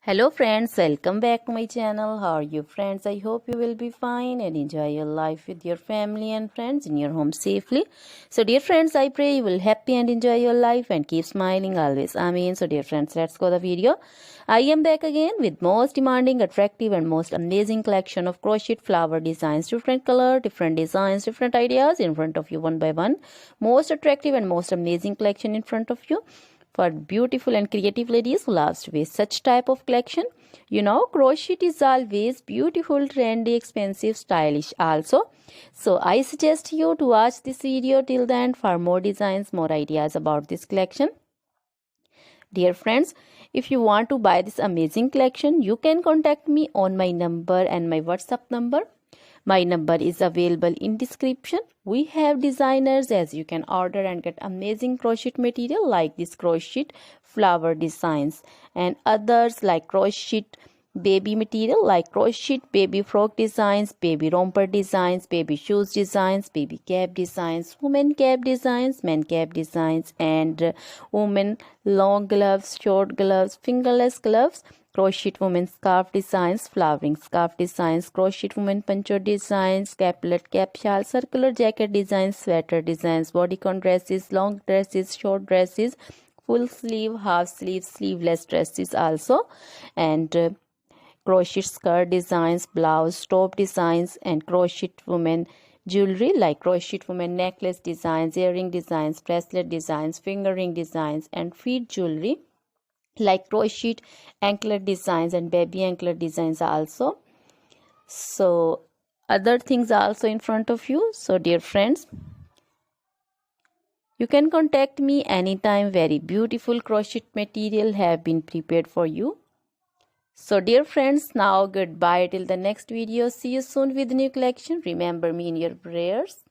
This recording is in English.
Hello friends, welcome back to my channel. How are you friends? I hope you will be fine and enjoy your life with your family and friends in your home safely. So dear friends, I pray you will happy and enjoy your life and keep smiling always. Amen. So dear friends, let's go the video. I am back again with most demanding, attractive and most amazing collection of crochet flower designs. Different color, different designs, different ideas in front of you one by one. Most attractive and most amazing collection in front of you for beautiful and creative ladies who loves to wear such type of collection. Crochet is always beautiful, trendy, expensive, stylish also. So I suggest you to watch this video till the end for more designs, more ideas about this collection. Dear friends, if you want to buy this amazing collection, you can contact me on my number and my WhatsApp number. My number is available in description. We have designers as you can order and get amazing crochet material like this crochet flower designs and others like crochet baby material like crochet baby frock designs, baby romper designs, baby shoes designs, baby cap designs, women cap designs, men cap designs and women long gloves, short gloves, fingerless gloves, crochet women scarf designs, flowering scarf designs, crochet women poncho designs, caplet cap shawl, circular jacket designs, sweater designs, bodycon dresses, long dresses, short dresses, full sleeve, half sleeve, sleeveless dresses also, and crochet skirt designs, blouse, top designs, and crochet women jewelry like crochet women necklace designs, earring designs, bracelet designs, finger ring designs, and feet jewelry like crochet anklet designs and baby anklet designs also. So other things are also in front of you. So dear friends, you can contact me anytime. Very beautiful crochet material have been prepared for you. So dear friends, now goodbye till the next video. See you soon with new collection. Remember me in your prayers.